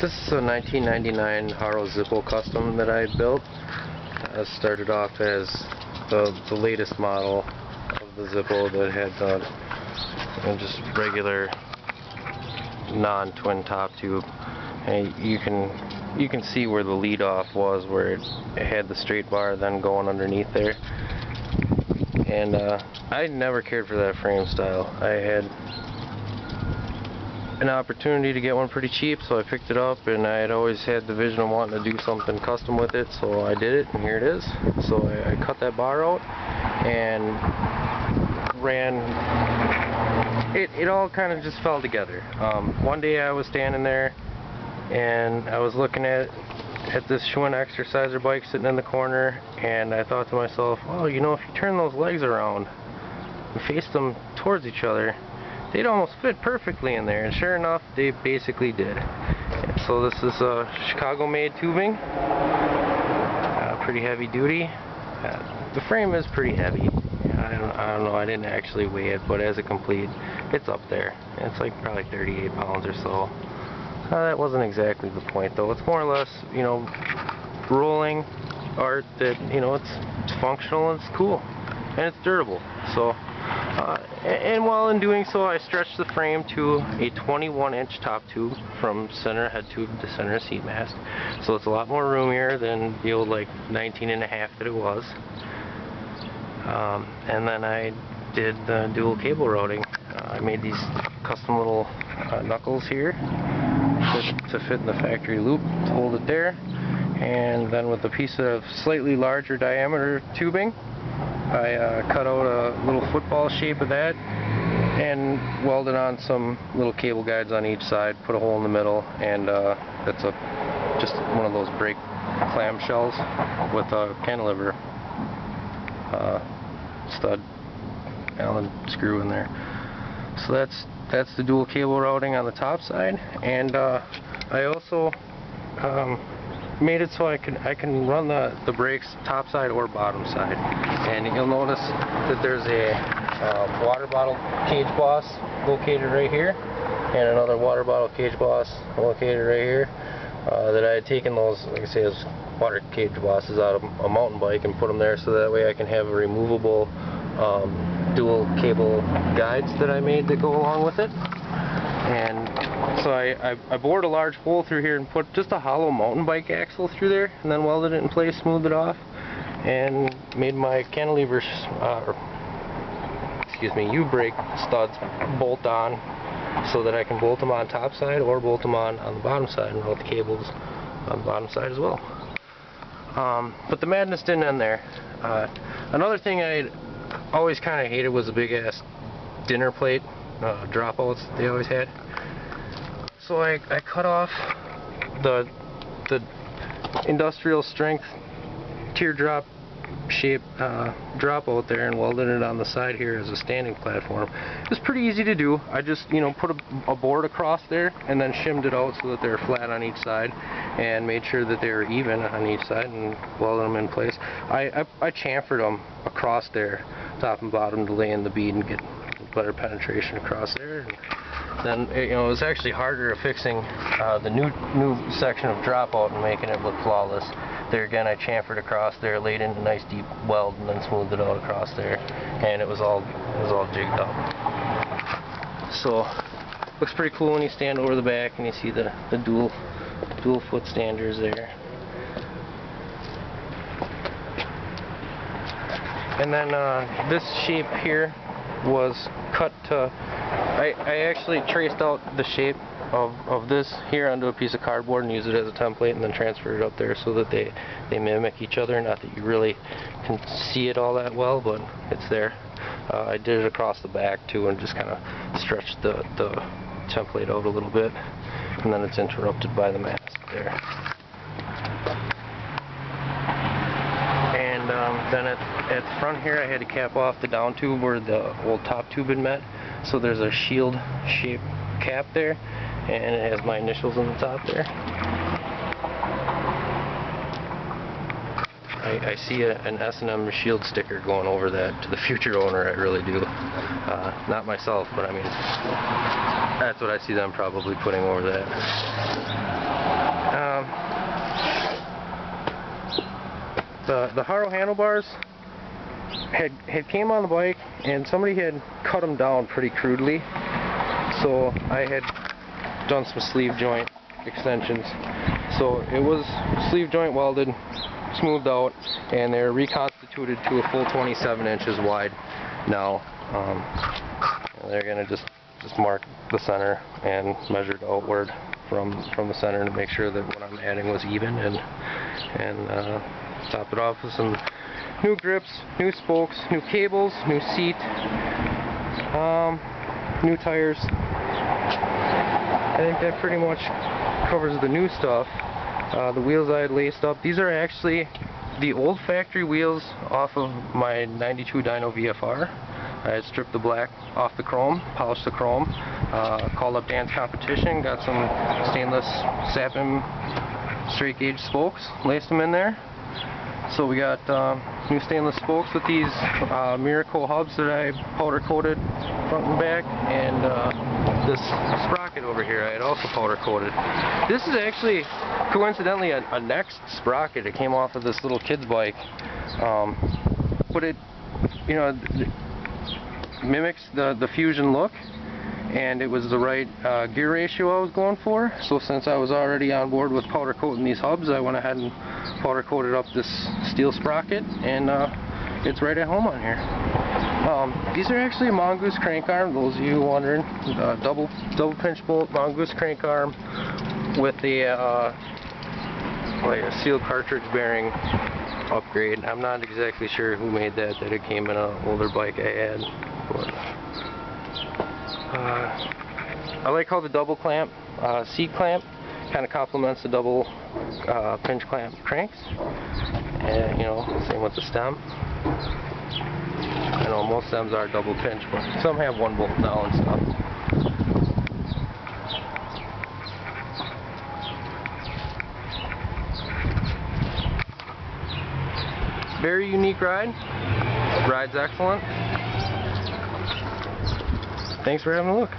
This is a 1999 HARO Zippo custom that I had built. It started off as the latest model of the Zippo that had just regular non-twin top tube. And you can see where the lead off was, where it had the straight bar then going underneath there. And I never cared for that frame style. I had an opportunity to get one pretty cheap, so I picked it up, and I had always had the vision of wanting to do something custom with it, so I did it, and here it is. So I cut that bar out and ran it all kind of just fell together. One day I was standing there and I was looking at this Schwinn exerciser bike sitting in the corner, and I thought to myself, oh, you know, if you turn those legs around and face them towards each other, they'd almost fit perfectly in there. And sure enough, they basically did. And so this is Chicago-made tubing, pretty heavy duty. The frame is pretty heavy. I don't know, I didn't actually weigh it, but as a complete, it's up there. It's like probably 38 pounds or so. That wasn't exactly the point, though. It's more or less, you know, rolling art that, you know, it's functional and it's cool and it's durable. So, and while in doing so, I stretched the frame to a 21-inch top tube from center head tube to center seat mast. So it's a lot more roomier than the old like 19.5 that it was. And then I did the dual cable routing. I made these custom little knuckles here to fit in the factory loop to hold it there, and then with a piece of slightly larger diameter tubing, I cut out a little football shape of that and welded on some little cable guides on each side, put a hole in the middle, and that's just one of those brake clamshells with a cantilever stud Allen screw in there. So that's the dual cable routing on the top side, and I also made it so I can run the brakes top side or bottom side. And you'll notice that there's a water bottle cage boss located right here, and another water bottle cage boss located right here. That I had taken those, like I say, as water cage bosses out of a mountain bike and put them there, so that way I can have a removable dual cable guides that I made that go along with it. And so I bored a large hole through here and put just a hollow mountain bike axle through there, and then welded it in place, smoothed it off, and made my cantilevers, U-brake studs bolt on, so that I can bolt them on top side or bolt them on the bottom side and route the cables on the bottom side as well. But the madness didn't end there. Another thing I always kind of hated was the big ass dinner plate dropouts they always had. So I cut off the industrial strength teardrop shape dropout there and welded it on the side here as a standing platform. It was pretty easy to do. I just, you know, put a board across there and then shimmed it out so that they were flat on each side, and made sure that they were even on each side and welded them in place. I chamfered them across there, top and bottom, to lay in the bead and get better penetration across there. And then, you know, it was actually harder fixing the new section of dropout and making it look flawless. There again, I chamfered across there, laid in a nice deep weld, and then smoothed it out across there, and it was all jigged up. So looks pretty cool when you stand over the back and you see the dual foot standers there. And then this shape here was cut to, I actually traced out the shape of this here onto a piece of cardboard and used it as a template, and then transferred it up there so that they mimic each other. Not that you really can see it all that well, but it's there. I did it across the back too, and just kind of stretched the template out a little bit, and then it's interrupted by the mast there. And then at the front here, I had to cap off the down tube where the old top tube had met, so there's a shield shaped cap there, and it has my initials on the top there. I see an S&M shield sticker going over that to the future owner. I really do. Not myself, but I mean, that's what I see them probably putting over that. the HARO handlebars had came on the bike, and somebody had cut them down pretty crudely. So I had done some sleeve joint extensions. So it was sleeve joint welded, smoothed out, and they're reconstituted to a full 27 inches wide now. They're gonna just mark the center and measure it outward from the center to make sure that what I'm adding was even, and top it off with some new grips, new spokes, new cables, new seat, new tires. I think that pretty much covers the new stuff. The wheels I had laced up, these are actually the old factory wheels off of my 92 dyno VFR. I had stripped the black off the chrome, polished the chrome, called up Dan's Competition, got some stainless Sapin straight gauge spokes, laced them in there. So we got new stainless spokes with these Miracle hubs that I powder coated front and back, and this sprocket over here I had also powder coated. This is actually coincidentally a next sprocket. It came off of this little kid's bike, but it, you know, mimics the Fusion look, and it was the right gear ratio I was going for. So since I was already on board with powder coating these hubs, I went ahead and powder coated up this steel sprocket, and it's right at home on here. These are actually a Mongoose crank arm, those of you wondering. Double pinch bolt Mongoose crank arm with a like a sealed cartridge bearing upgrade. I'm not exactly sure who made that. That it came in an older bike I had. But, I like how the double clamp seat clamp kind of complements the double pinch clamp cranks, and you know, same with the stem. I know most stems are double pinch, but some have one bolt now and stuff. Very unique ride. Ride's excellent. Thanks for having a look.